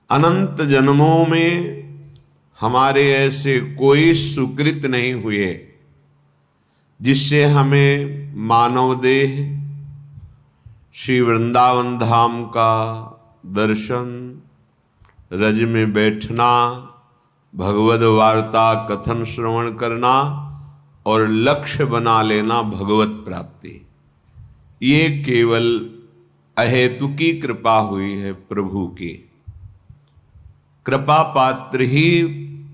अनंत जन्मों में हमारे ऐसे कोई सुकृत नहीं हुए जिससे हमें मानव देह श्री वृंदावन धाम का दर्शन, रज में बैठना, भगवद वार्ता कथन श्रवण करना और लक्ष्य बना लेना भगवत प्राप्ति। ये केवल अहेतुकी कृपा हुई है प्रभु की। कृपा पात्र ही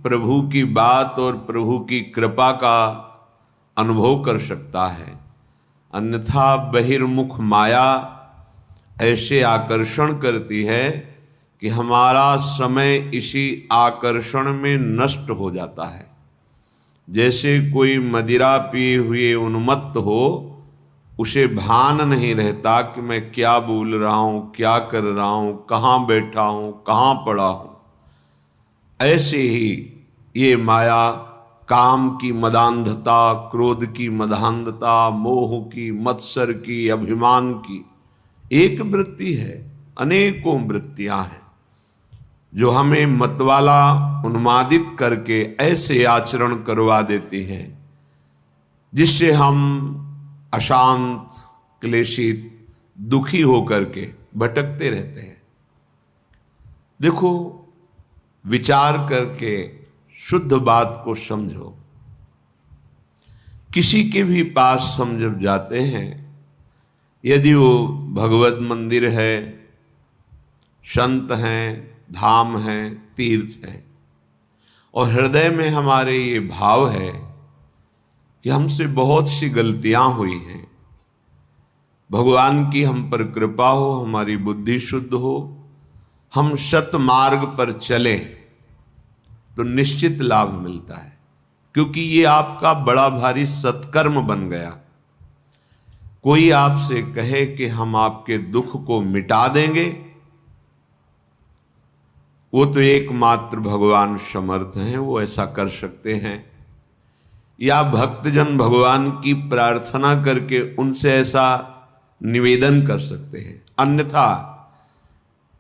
प्रभु की बात और प्रभु की कृपा का अनुभव कर सकता है, अन्यथा बहिर्मुख माया ऐसे आकर्षण करती है कि हमारा समय इसी आकर्षण में नष्ट हो जाता है। जैसे कोई मदिरा पिए हुए उन्मत्त हो, उसे भान नहीं रहता कि मैं क्या बोल रहा हूँ, क्या कर रहा हूँ, कहाँ बैठा हूँ, कहाँ पड़ा हूँ। ऐसे ही ये माया काम की मदांधता, क्रोध की मदांधता, मोह की, मत्सर की, अभिमान की एक वृत्ति है, अनेकों वृत्तियां हैं जो हमें मतवाला उन्मादित करके ऐसे आचरण करवा देती हैं जिससे हम अशांत, क्लेशित, दुखी होकर के भटकते रहते हैं। देखो, विचार करके शुद्ध बात को समझो। किसी के भी पास हम जब जाते हैं, यदि वो भगवत मंदिर है, संत हैं, धाम हैं, तीर्थ हैं, और हृदय में हमारे ये भाव है कि हमसे बहुत सी गलतियां हुई हैं, भगवान की हम पर कृपा हो, हमारी बुद्धि शुद्ध हो, हम सत मार्ग पर चले तो निश्चित लाभ मिलता है, क्योंकि ये आपका बड़ा भारी सत्कर्म बन गया। कोई आपसे कहे कि हम आपके दुख को मिटा देंगे, वो तो एकमात्र भगवान समर्थ हैं, वो ऐसा कर सकते हैं। या भक्तजन भगवान की प्रार्थना करके उनसे ऐसा निवेदन कर सकते हैं। अन्यथा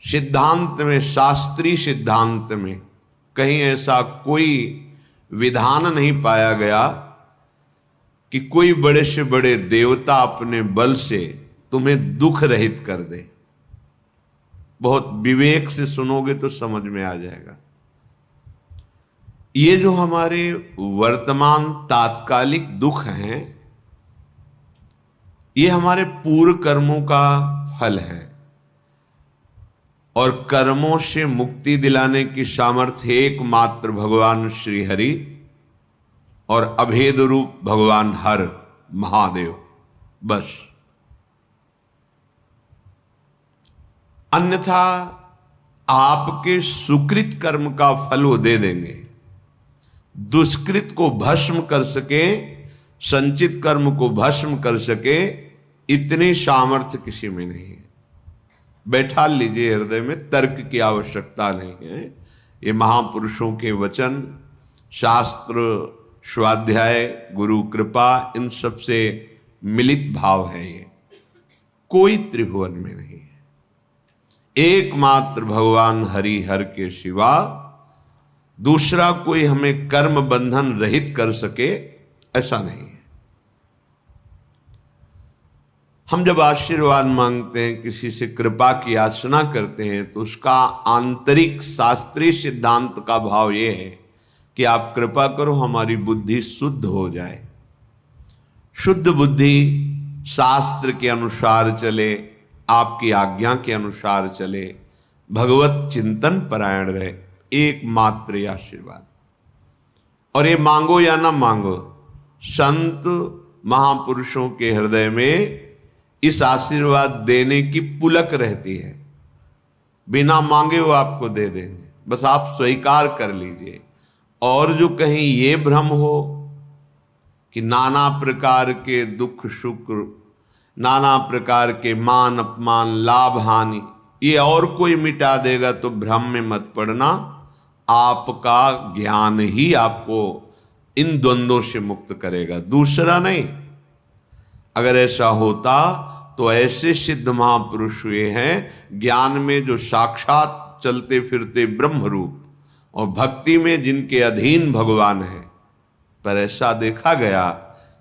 सिद्धांत में, शास्त्रीय सिद्धांत में कहीं ऐसा कोई विधान नहीं पाया गया कि कोई बड़े से बड़े देवता अपने बल से तुम्हें दुख रहित कर दे। बहुत विवेक से सुनोगे तो समझ में आ जाएगा। ये जो हमारे वर्तमान तात्कालिक दुख हैं, ये हमारे पूर्व कर्मों का फल है, और कर्मों से मुक्ति दिलाने की सामर्थ्य एकमात्र भगवान श्री हरि और अभेद रूप भगवान हर महादेव, बस। अन्यथा आपके सुकृत कर्म का फल वो दे देंगे। दुष्कृत को भस्म कर सके, संचित कर्म को भस्म कर सके, इतनी सामर्थ्य किसी में नहीं है। बैठा लीजिए हृदय में, तर्क की आवश्यकता नहीं है। ये महापुरुषों के वचन, शास्त्र, स्वाध्याय, गुरु कृपा, इन सब से मिलित भाव है। ये कोई त्रिभुवन में नहीं है। एकमात्र भगवान हरि हर के सिवा दूसरा कोई हमें कर्म बंधन रहित कर सके, ऐसा नहीं है। हम जब आशीर्वाद मांगते हैं, किसी से कृपा की याचना करते हैं, तो उसका आंतरिक शास्त्रीय सिद्धांत का भाव यह है कि आप कृपा करो, हमारी बुद्धि शुद्ध हो जाए। शुद्ध बुद्धि शास्त्र के अनुसार चले, आपकी आज्ञा के अनुसार चले, भगवत चिंतन परायण रहे, एकमात्र आशीर्वाद। और ये मांगो या ना मांगो, संत महापुरुषों के हृदय में इस आशीर्वाद देने की पुलक रहती है। बिना मांगे वो आपको दे देंगे, बस आप स्वीकार कर लीजिए। और जो कहीं ये भ्रम हो कि नाना प्रकार के दुख सुख, नाना प्रकार के मान अपमान, लाभ हानि, ये और कोई मिटा देगा, तो भ्रम में मत पड़ना। आपका ज्ञान ही आपको इन द्वंद्वों से मुक्त करेगा, दूसरा नहीं। अगर ऐसा होता तो ऐसे सिद्ध महापुरुष हुए हैं, ज्ञान में जो साक्षात चलते फिरते ब्रह्म रूप और भक्ति में जिनके अधीन भगवान है। पर ऐसा देखा गया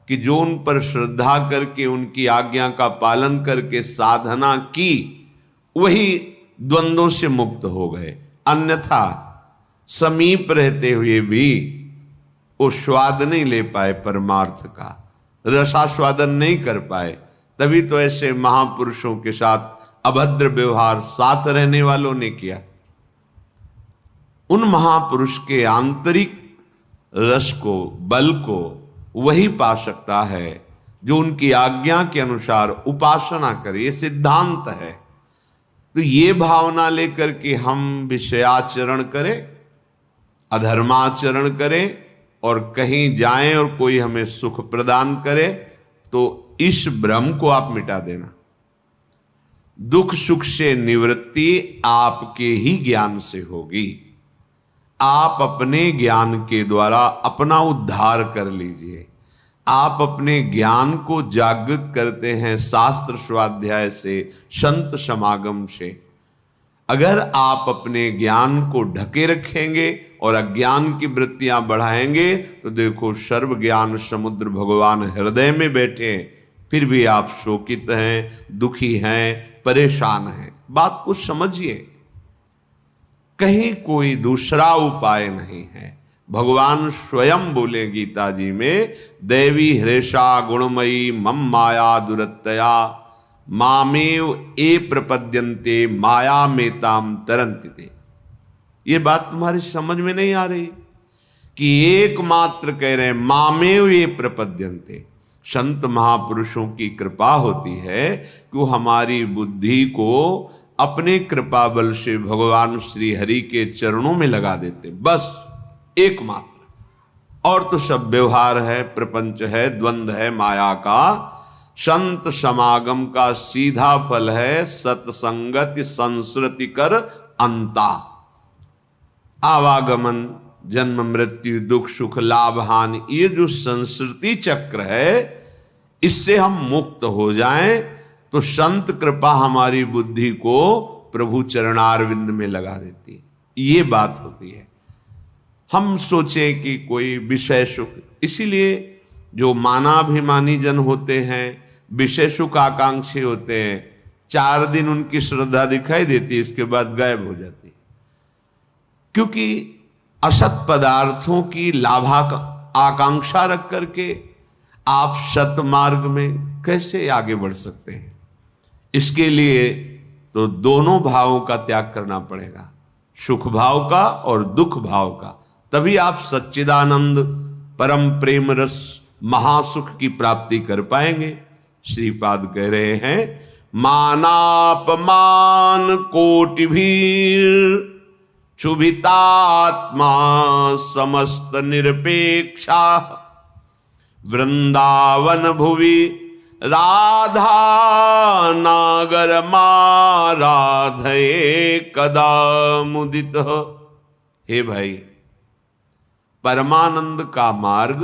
कि जो उन पर श्रद्धा करके उनकी आज्ञा का पालन करके साधना की वही द्वंद्वों से मुक्त हो गए, अन्यथा समीप रहते हुए भी वो स्वाद नहीं ले पाए, परमार्थ का रसास्वादन नहीं कर पाए। तभी तो ऐसे महापुरुषों के साथ अभद्र व्यवहार साथ रहने वालों ने किया। उन महापुरुष के आंतरिक रस को, बल को वही पा सकता है जो उनकी आज्ञा के अनुसार उपासना करे। ये सिद्धांत है। तो ये भावना लेकर के हम विषयाचरण करें, अधर्माचरण करें और कहीं जाएं और कोई हमें सुख प्रदान करे, तो इस भ्रम को आप मिटा देना। दुख सुख से निवृत्ति आपके ही ज्ञान से होगी। आप अपने ज्ञान के द्वारा अपना उद्धार कर लीजिए। आप अपने ज्ञान को जागृत करते हैं शास्त्र स्वाध्याय से, संत समागम से। अगर आप अपने ज्ञान को ढके रखेंगे और अज्ञान की वृत्तियां बढ़ाएंगे तो देखो सर्व ज्ञान समुद्र भगवान हृदय में बैठे, फिर भी आप शोकित हैं, दुखी हैं, परेशान हैं। बात को समझिए, कहीं कोई दूसरा उपाय नहीं है। भगवान स्वयं बोले गीता जी में, देवी हृषा गुणमयी मम माया दुरत्तया मामेव ए प्रपद्यन्ते माया मेताम तरन्ति। ये बात तुम्हारी समझ में नहीं आ रही कि एकमात्र कह रहे हैं मामेव ये प्रपद्यन्ते। संत महापुरुषों की कृपा होती है कि वो हमारी बुद्धि को अपने कृपा बल से भगवान श्री हरि के चरणों में लगा देते, बस एकमात्र। और तो सब व्यवहार है, प्रपंच है, द्वंद्व है माया का। संत समागम का सीधा फल है सत्संगति संस्कृति कर अंता। आवागमन, जन्म मृत्यु, दुख सुख, लाभ हानि, ये जो संस्कृति चक्र है, इससे हम मुक्त हो जाएं तो संत कृपा हमारी बुद्धि को प्रभु चरणारविंद में लगा देती है। ये बात होती है। हम सोचें कि कोई विषय सुख, इसीलिए जो मानाभिमानी जन होते हैं, विषय सुख आकांक्षी होते हैं, 4 दिन उनकी श्रद्धा दिखाई देती है, इसके बाद गायब हो जाती है। क्योंकि असत पदार्थों की लाभा आकांक्षा रख करके आप सत मार्ग में कैसे आगे बढ़ सकते हैं? इसके लिए तो दोनों भावों का त्याग करना पड़ेगा, सुख भाव का और दुख भाव का। तभी आप सच्चिदानंद परम प्रेम रस महासुख की प्राप्ति कर पाएंगे। श्रीपाद कह रहे हैं, मानापमान कोटि भीर क्षुभितात्मा समस्त निरपेक्षा वृंदावन भुवि राधा नागर माराधये कदा मुदित। हे भाई, परमानंद का मार्ग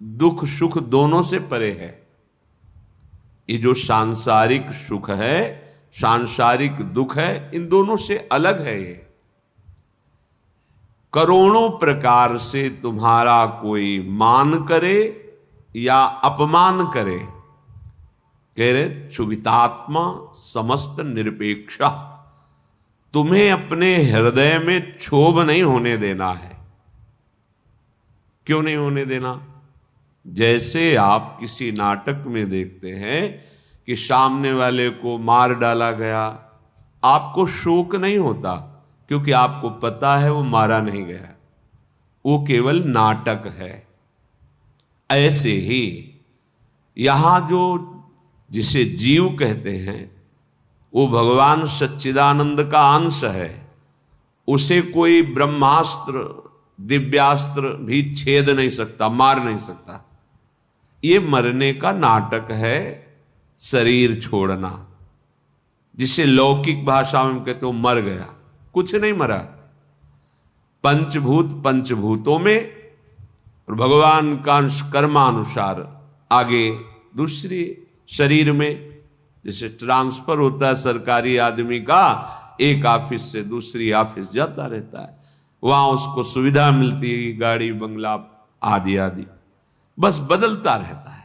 दुख सुख दोनों से परे है। ये जो सांसारिक सुख है, सांसारिक दुख है, इन दोनों से अलग है। ये करोड़ों प्रकार से तुम्हारा कोई मान करे या अपमान करे, कह रहे क्षुभितात्मा समस्त निरपेक्षा। तुम्हें अपने हृदय में क्षोभ नहीं होने देना है। क्यों नहीं होने देना? जैसे आप किसी नाटक में देखते हैं कि सामने वाले को मार डाला गया, आपको शोक नहीं होता, क्योंकि आपको पता है वो मारा नहीं गया, वो केवल नाटक है। ऐसे ही यहां जो जिसे जीव कहते हैं, वो भगवान सच्चिदानंद का अंश है। उसे कोई ब्रह्मास्त्र दिव्यास्त्र भी छेद नहीं सकता, मार नहीं सकता। ये मरने का नाटक है, शरीर छोड़ना, जिसे लौकिक भाषा में कहते हो मर गया। कुछ नहीं मरा। पंचभूत पंचभूतों में और भगवान का कर्मानुसार आगे दूसरी शरीर में, जैसे ट्रांसफर होता है सरकारी आदमी का, एक ऑफिस से दूसरी ऑफिस जाता रहता है, वहां उसको सुविधा मिलती है, गाड़ी बंगला आदि आदि, बस बदलता रहता है।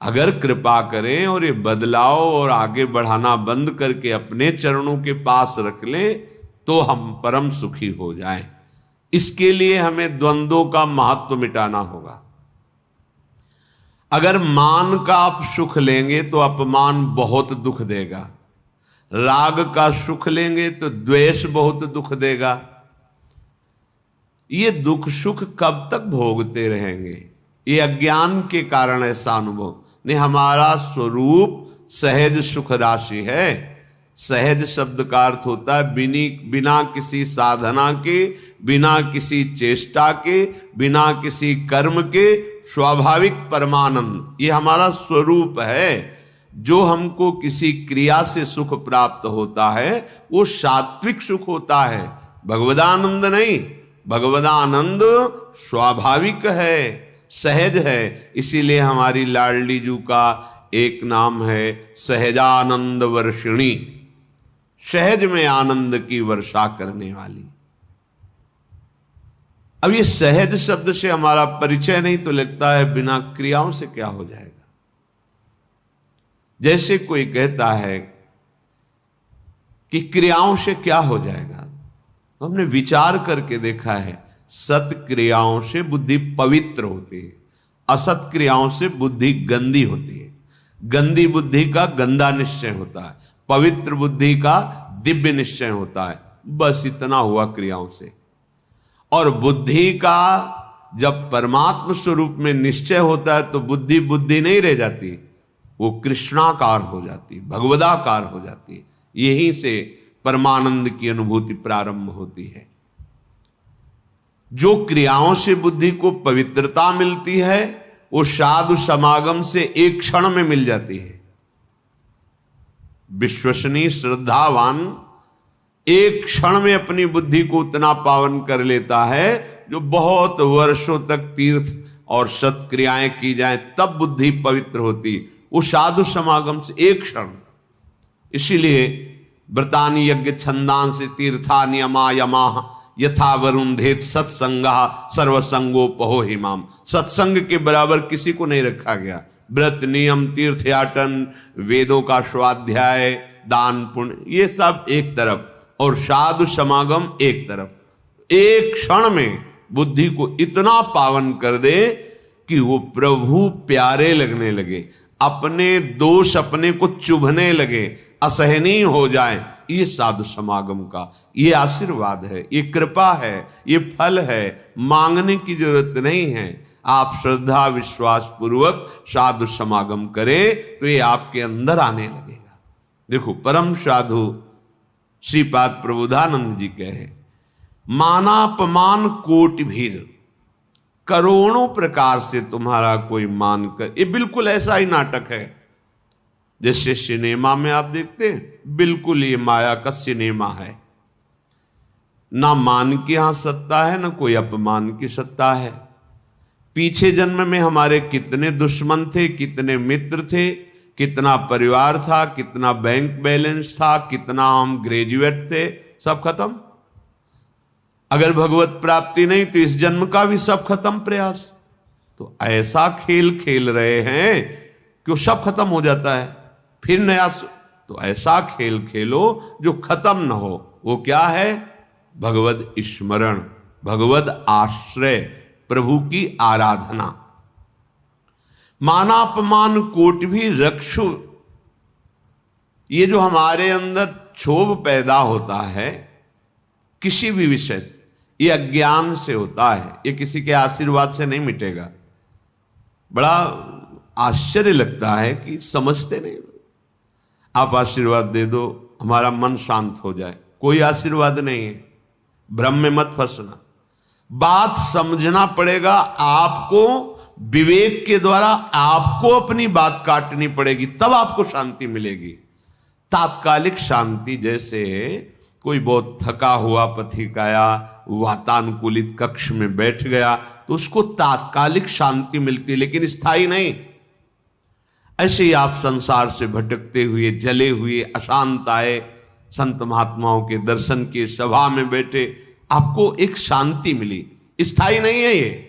अगर कृपा करें और ये बदलाव और आगे बढ़ाना बंद करके अपने चरणों के पास रख लें तो हम परम सुखी हो जाएं। इसके लिए हमें द्वंद्वों का महत्व मिटाना होगा। अगर मान का आप सुख लेंगे तो अपमान बहुत दुख देगा, राग का सुख लेंगे तो द्वेष बहुत दुख देगा। ये दुख सुख कब तक भोगते रहेंगे? ये अज्ञान के कारण ऐसा अनुभव नहीं। हमारा स्वरूप सहज सुख राशि है। सहज शब्द का अर्थ होता है बिना किसी साधना के, बिना किसी चेष्टा के, बिना किसी कर्म के स्वाभाविक परमानंद। ये हमारा स्वरूप है। जो हमको किसी क्रिया से सुख प्राप्त होता है वो सात्विक सुख होता है, भगवदानंद नहीं। भगवदानंद स्वाभाविक है, सहज है। इसीलिए हमारी लाडली जू का एक नाम है सहजानंद वर्षिणी, सहज में आनंद की वर्षा करने वाली। अब ये सहज शब्द से हमारा परिचय नहीं तो लगता है बिना क्रियाओं से क्या हो जाएगा। जैसे कोई कहता है कि क्रियाओं से क्या हो जाएगा, हमने विचार करके देखा है सत क्रियाओं से बुद्धि पवित्र होती है, असत क्रियाओं से बुद्धि गंदी होती है। गंदी बुद्धि का गंदा निश्चय होता है, पवित्र बुद्धि का दिव्य निश्चय होता है। बस इतना हुआ क्रियाओं से। और बुद्धि का जब परमात्म स्वरूप में निश्चय होता है तो बुद्धि बुद्धि नहीं रह जाती, वो कृष्णाकार हो जाती, भगवदाकार हो जाती। यहीं से परमानंद की अनुभूति प्रारंभ होती है। जो क्रियाओं से बुद्धि को पवित्रता मिलती है वो साधु समागम से एक क्षण में मिल जाती है। विश्वसनीय श्रद्धावान एक क्षण में अपनी बुद्धि को उतना पावन कर लेता है जो बहुत वर्षों तक तीर्थ और सत्क्रियाएं की जाएं तब बुद्धि पवित्र होती। वो साधु समागम से एक क्षण। इसीलिए व्रतानि यज्ञ छंदांसि तीर्था नियमा यमा यथा वरुंधेत सत्संगा सर्वसंगोपहो हिमाम। सत्संग के बराबर किसी को नहीं रखा गया। व्रत नियम तीर्थयाटन वेदों का स्वाध्याय दान पुण्य ये सब एक तरफ और साधु समागम एक तरफ। एक क्षण में बुद्धि को इतना पावन कर दे कि वो प्रभु प्यारे लगने लगे, अपने दोष अपने को चुभने लगे, असहनीय हो जाए। ये साधु समागम का ये आशीर्वाद है, ये कृपा है, ये फल है। मांगने की जरूरत नहीं है। आप श्रद्धा विश्वास पूर्वक साधु समागम करें तो ये आपके अंदर आने लगेगा। देखो परम साधु श्रीपाद प्रबोधानंद जी कहे मानापमान कोटि भीर, करोड़ों प्रकार से तुम्हारा कोई मान कर। ये बिल्कुल ऐसा ही नाटक है जैसे सिनेमा में आप देखते हैं, बिल्कुल ये माया का सिनेमा है। ना मान की यहां सत्ता है ना कोई अपमान की सत्ता है। पीछे जन्म में हमारे कितने दुश्मन थे, कितने मित्र थे, कितना परिवार था, कितना बैंक बैलेंस था, कितना हम ग्रेजुएट थे, सब खत्म। अगर भगवत प्राप्ति नहीं तो इस जन्म का भी सब खत्म प्रयास। तो ऐसा खेल खेल रहे हैं कि वो सब खत्म हो जाता है, फिर नया। तो ऐसा खेल खेलो जो खत्म न हो। वो क्या है? भगवत स्मरण, भगवत आश्रय, प्रभु की आराधना। मानापमान कोट भी रक्षु। ये जो हमारे अंदर क्षोभ पैदा होता है किसी भी विषय से, ये अज्ञान से होता है, ये किसी के आशीर्वाद से नहीं मिटेगा। बड़ा आश्चर्य लगता है कि समझते नहीं। आप आशीर्वाद दे दो हमारा मन शांत हो जाए, कोई आशीर्वाद नहीं है। भ्रम में मत फंसना, बात समझना पड़ेगा। आपको विवेक के द्वारा आपको अपनी बात काटनी पड़ेगी, तब आपको शांति मिलेगी। तात्कालिक शांति, जैसे कोई बहुत थका हुआ पथिक आया, वातानुकूलित कक्ष में बैठ गया तो उसको तात्कालिक शांति मिलती है, लेकिन स्थायी नहीं। ऐसे ही आप संसार से भटकते हुए, जले हुए, अशांत आए, संत महात्माओं के दर्शन की सभा में बैठे, आपको एक शांति मिली। स्थायी नहीं है ये,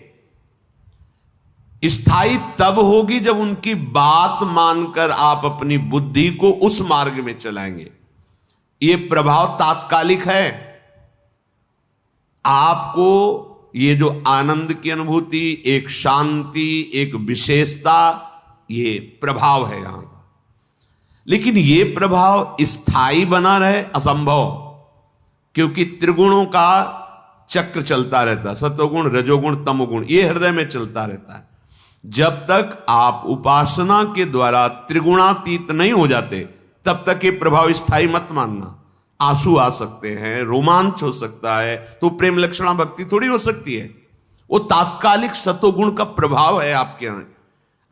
स्थायी तब होगी जब उनकी बात मानकर आप अपनी बुद्धि को उस मार्ग में चलाएंगे। ये प्रभाव तात्कालिक है। आपको ये जो आनंद की अनुभूति, एक शांति, एक विशेषता, ये प्रभाव है यहां का। लेकिन ये प्रभाव स्थायी बना रहे असंभव, क्योंकि त्रिगुणों का चक्र चलता रहता है, सतोगुण, रजोगुण, तमोगुण, ये हृदय में चलता रहता है। जब तक आप उपासना के द्वारा त्रिगुणातीत नहीं हो जाते, तब तक ये प्रभाव स्थायी मत मानना। आंसू आ सकते हैं, रोमांच हो सकता है, तो प्रेम लक्षणा भक्ति थोड़ी हो सकती है। वो तात्कालिक सतोगुण का प्रभाव है आपके यहां।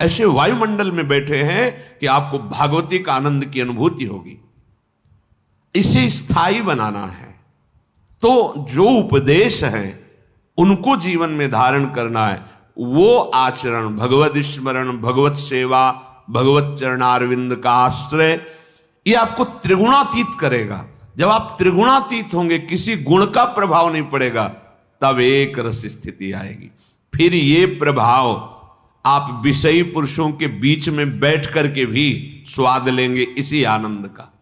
ऐसे वायुमंडल में बैठे हैं कि आपको भागवतिक आनंद की अनुभूति होगी। इसे स्थायी बनाना है, तो जो उपदेश है उनको जीवन में धारण करना है। वो आचरण, भगवत स्मरण, भगवत सेवा, भगवत चरणारविंद का आश्रय, ये आपको त्रिगुणातीत करेगा। जब आप त्रिगुणातीत होंगे, किसी गुण का प्रभाव नहीं पड़ेगा, तब एक रस स्थिति आएगी। फिर ये प्रभाव आप विषयी पुरुषों के बीच में बैठ करके भी स्वाद लेंगे इसी आनंद का।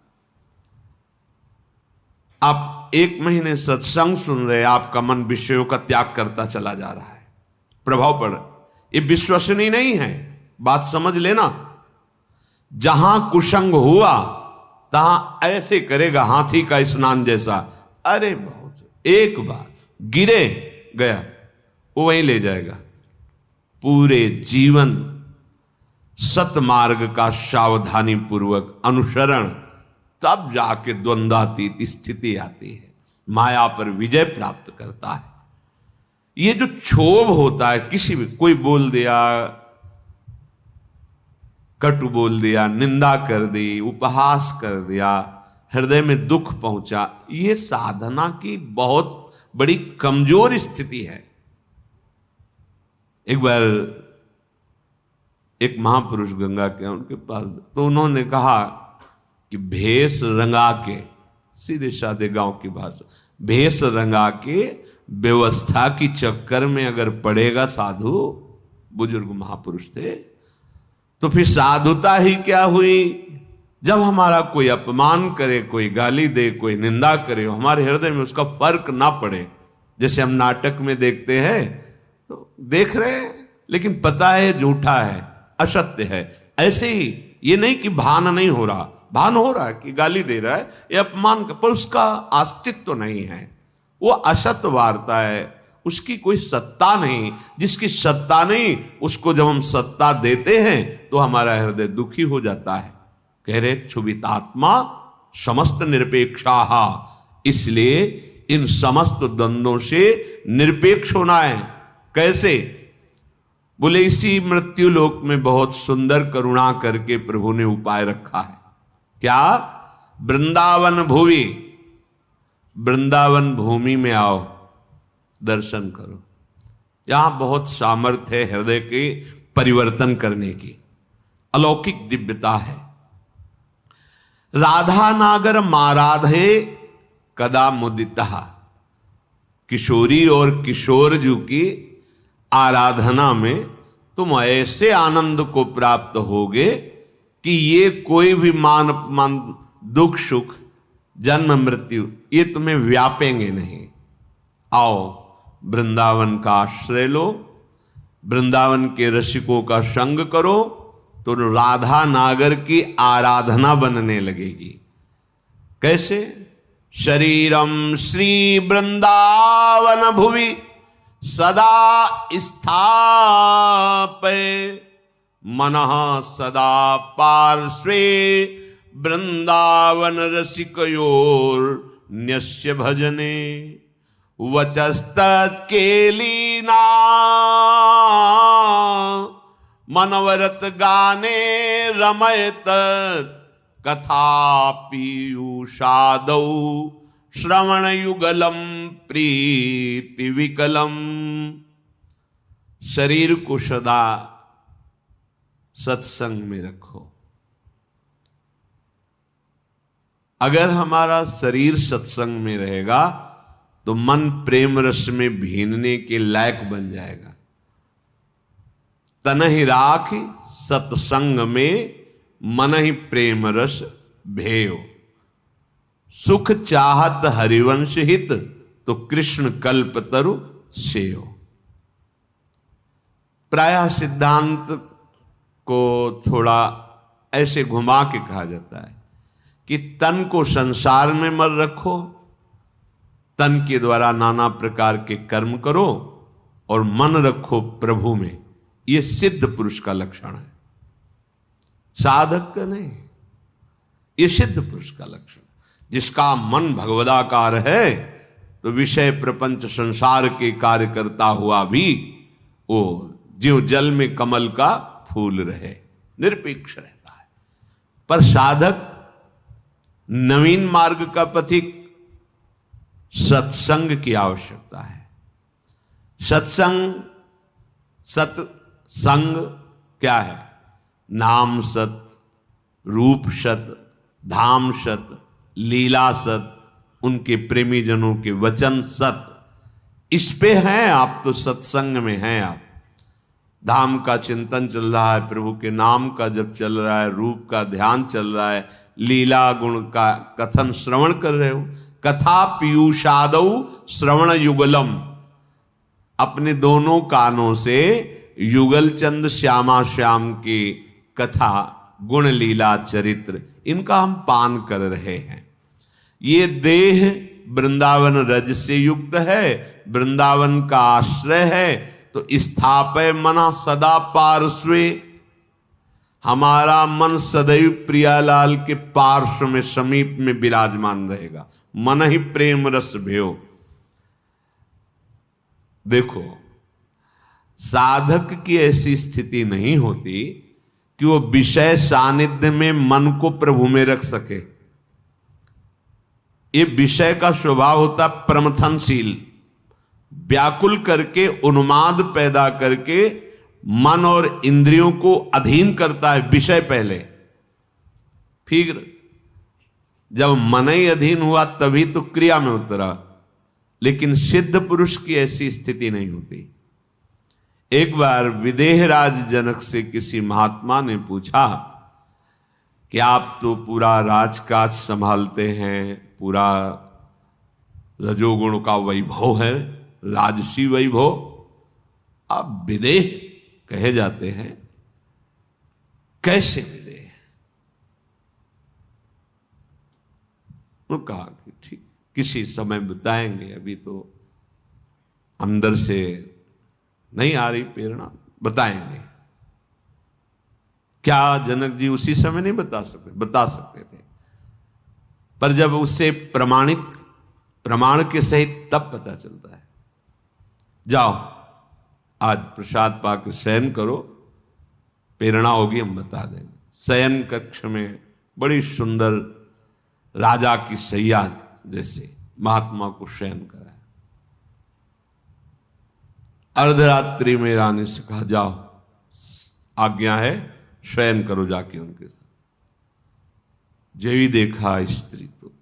आप 1 महीने सत्संग सुन रहे, आपका मन विषयों का त्याग करता चला जा रहा है, प्रभाव पड़। ये विश्वसनीय नहीं है, बात समझ लेना। जहां कुसंग हुआ तहां ऐसे करेगा हाथी का स्नान जैसा। अरे बहुत, एक बार गिरे गया, वो वहीं ले जाएगा। पूरे जीवन सतमार्ग का सावधानी पूर्वक अनुसरण, तब जाके द्वंद्वातीत स्थिति आती है, माया पर विजय प्राप्त करता है। ये जो क्षोभ होता है, किसी भी कोई बोल दिया, कटु बोल दिया, निंदा कर दी, उपहास कर दिया, हृदय में दुख पहुंचा, ये साधना की बहुत बड़ी कमजोर स्थिति है। एक बार एक महापुरुष गंगा के उनके पास, तो उन्होंने कहा कि भेष रंगा के, सीधे साधे गांव की भाषा, भेष रंगा के व्यवस्था की चक्कर में अगर पड़ेगा साधु, बुजुर्ग महापुरुष थे, तो फिर साधुता ही क्या हुई। जब हमारा कोई अपमान करे, कोई गाली दे, कोई निंदा करे, हमारे हृदय में उसका फर्क ना पड़े। जैसे हम नाटक में देखते हैं, तो देख रहे हैं लेकिन पता है झूठा है, असत्य है। ऐसे ही ये नहीं कि भान नहीं हो रहा, भान हो रहा है कि गाली दे रहा है, ये अपमान का, पर उसका अस्तित्व तो नहीं है, वो असत्य वार्ता है, उसकी कोई सत्ता नहीं। जिसकी सत्ता नहीं, उसको जब हम सत्ता देते हैं तो हमारा हृदय दुखी हो जाता है। कह रहे क्षुभितात्मा समस्त निरपेक्षा, इसलिए इन समस्त द्वंद्वों से निरपेक्ष होना है। कैसे? बोले इसी मृत्यु लोक में बहुत सुंदर करुणा करके प्रभु ने उपाय रखा है। क्या? वृंदावन भूमि, वृंदावन भूमि में आओ, दर्शन करो। यहां बहुत सामर्थ्य है हृदय के परिवर्तन करने की, अलौकिक दिव्यता है। राधा नागर माराधे कदा मुदिता, किशोरी और किशोर जी की आराधना में तुम ऐसे आनंद को प्राप्त होगे कि ये कोई भी मान अपमान, दुख सुख, जन्म मृत्यु, ये तुम्हें व्यापेंगे नहीं। आओ वृंदावन का आश्रय लो, वृंदावन के रसिकों का संग करो, तो राधा नागर की आराधना बनने लगेगी। कैसे? शरीरम श्री वृंदावन भुवि सदा स्थापय, मनः सदा पार्श्वे वृंदावन रसिकयोर न्यस्य भजने, वचस्तत्केलीना मनवरत गाने रमयत, कथा पीयूषादौ श्रवण युगलम प्रीति विकलम। शरीर को सदा सत्संग में रखो, अगर हमारा शरीर सत्संग में रहेगा तो मन प्रेम रस में भीनने के लायक बन जाएगा। तन ही राख सत्संग में मन ही प्रेम रस भेयो, सुख चाहत हरिवंश हित तो कृष्ण कल्प तरु सेयो। प्रायः सिद्धांत को थोड़ा ऐसे घुमा के कहा जाता है कि तन को संसार में मत रखो, तन के द्वारा नाना प्रकार के कर्म करो और मन रखो प्रभु में। यह सिद्ध पुरुष का लक्षण है, साधक का नहीं। यह सिद्ध पुरुष का लक्षण, जिसका मन भगवदाकार है तो विषय प्रपंच संसार के कार्य करता हुआ भी वो ज्यों जल में कमल का फूल रहे, निरपेक्ष रहता है। पर साधक नवीन मार्ग का पथिक, सत्संग की आवश्यकता है। सत्संग, सत्संग क्या है? नाम सत, रूप सत, धाम सत, लीला सत, उनके प्रेमी जनों के वचन सत। इस पे हैं आप, तो सत्संग में हैं आप। धाम का चिंतन चल रहा है, प्रभु के नाम का जप चल रहा है, रूप का ध्यान चल रहा है, लीला गुण का कथन श्रवण कर रहे हो। कथा पीयूषादौ श्रवण युगलम, अपने दोनों कानों से युगल चंद श्यामा श्याम की कथा, गुण लीला चरित्र, इनका हम पान कर रहे हैं। ये देह वृंदावन रज से युक्त है, वृंदावन का आश्रय है, तो स्थापय मना सदा पार्श्वे, हमारा मन सदैव प्रियालाल के पार्श्व में समीप में विराजमान रहेगा। मन ही प्रेम रस भयो। देखो, साधक की ऐसी स्थिति नहीं होती कि वो विषय सानिध्य में मन को प्रभु में रख सके। ये विषय का स्वभाव होता प्रमथनशील, व्याकुल करके, उन्माद पैदा करके मन और इंद्रियों को अधीन करता है। विषय पहले, फिर जब मन ही अधीन हुआ तभी तो क्रिया में उतरा। लेकिन सिद्ध पुरुष की ऐसी स्थिति नहीं होती। एक बार विदेहराज जनक से किसी महात्मा ने पूछा कि आप तो पूरा राजकाज संभालते हैं, पूरा रजोगुण का वैभव है, राजसी वैभव, आप विदेह कहे जाते हैं, कैसे विदेह? वो कहा कि ठीक, किसी समय बताएंगे, अभी तो अंदर से नहीं आ रही प्रेरणा, बताएंगे। क्या जनक जी उसी समय नहीं बता सकते? बता सकते थे, पर जब उससे प्रमाण के सहित तब पता चलता है। जाओ आज प्रसाद पाकर शयन करो, प्रेरणा होगी हम बता देंगे। शयन कक्ष में बड़ी सुंदर राजा की सैया जैसे महात्मा को शयन कराया। अर्धरात्रि में रानी से कहा, जाओ आज्ञा है, शयन करो जाके उनके साथ। जेवी देखा स्त्री तो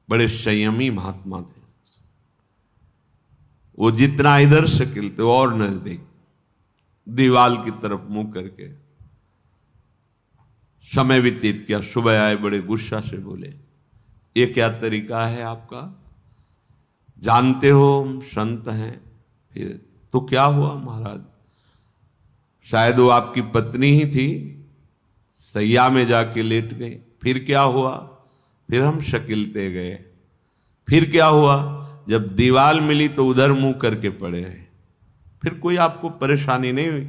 बड़े संयमी महात्मा थे। वो जितना इधर शकील थे और नजदीक, दीवाल की तरफ मुंह करके समय व्यतीत किया। सुबह आए, बड़े गुस्सा से बोले, ये क्या तरीका है आपका? जानते हो हम संत हैं। फिर तो क्या हुआ महाराज? शायद वो आपकी पत्नी ही थी, सैया में जाके लेट गए। फिर क्या हुआ? फिर हम शकीलते गए। फिर क्या हुआ? जब दीवाल मिली तो उधर मुंह करके पड़े रहे। फिर कोई आपको परेशानी नहीं हुई?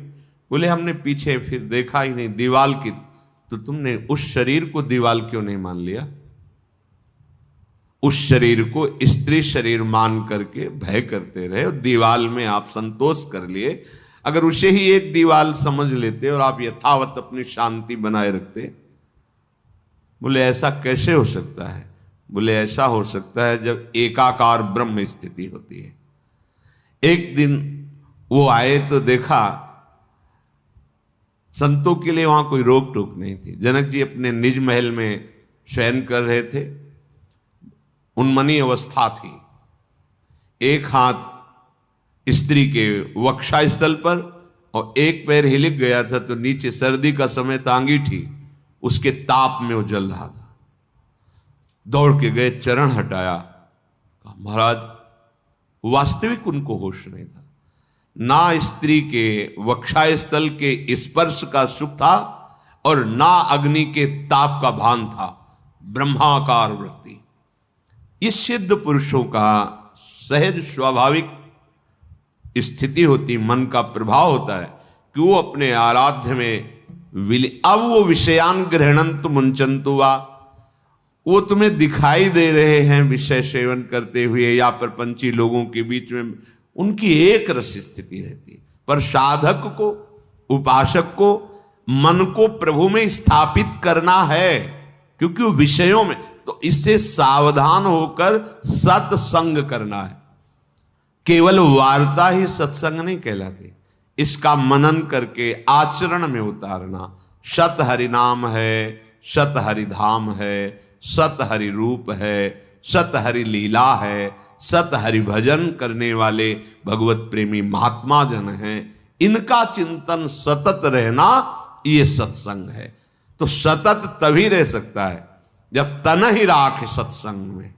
बोले हमने पीछे फिर देखा ही नहीं, दीवाल की। तो तुमने उस शरीर को दीवाल क्यों नहीं मान लिया? उस शरीर को स्त्री शरीर मान करके भय करते रहे और दीवाल में आप संतोष कर लिए। अगर उसे ही एक दीवाल समझ लेते और आप यथावत अपनी शांति बनाए रखते। बोले ऐसा कैसे हो सकता है? बोले ऐसा हो सकता है जब एकाकार ब्रह्म स्थिति होती है। एक दिन वो आए तो देखा संतों के लिए वहां कोई रोक टोक नहीं थी। जनक जी अपने निज महल में शयन कर रहे थे, उन्मनी अवस्था थी। एक हाथ स्त्री के वक्षा स्थल पर और एक पैर हिलक गया था, तो नीचे सर्दी का समय था, अंगीठी उसके ताप में वो जल रहा था। दौड़ के गए, चरण हटाया, कहा महाराज वास्तविक उनको होश नहीं था, ना स्त्री के वक्षा स्थल के स्पर्श का सुख था और ना अग्नि के ताप का भान था, ब्रह्माकार वृत्ति। ये सिद्ध पुरुषों का सहज स्वाभाविक स्थिति होती, मन का प्रभाव होता है कि वो अपने आराध्य में अब वो विषयान ग्रहणंतु मुंचंतु वा, वो तुम्हें दिखाई दे रहे हैं विषय सेवन करते हुए या प्रपंची लोगों के बीच में, उनकी एक रस स्थिति रहती है। पर साधक को, उपासक को मन को प्रभु में स्थापित करना है, क्योंकि वो विषयों में, तो इससे सावधान होकर सत्संग करना है। केवल वार्ता ही सत्संग नहीं कहलाती, इसका मनन करके आचरण में उतारना। सत हरि नाम है, सत हरि धाम है, सत हरि रूप है, सत हरि लीला है, सत हरि भजन करने वाले भगवत प्रेमी महात्मा जन हैं, इनका चिंतन सतत रहना, ये सत्संग है। तो सतत तभी रह सकता है जब तन ही राख सत्संग में,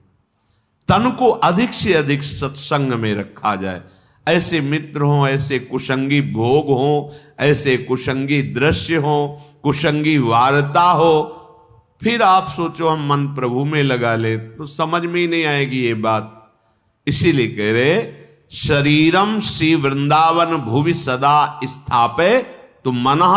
तन को अधिक से अधिक सत्संग में रखा जाए। ऐसे मित्र हों, ऐसे कुसंगी भोग हों, ऐसे कुसंगी दृश्य हों, कुसंगी वार्ता हो, फिर आप सोचो हम मन प्रभु में लगा ले, तो समझ में ही नहीं आएगी ये बात। इसीलिए कह रहे शरीरम श्री वृंदावन भुवि सदा स्थापे, तो मनः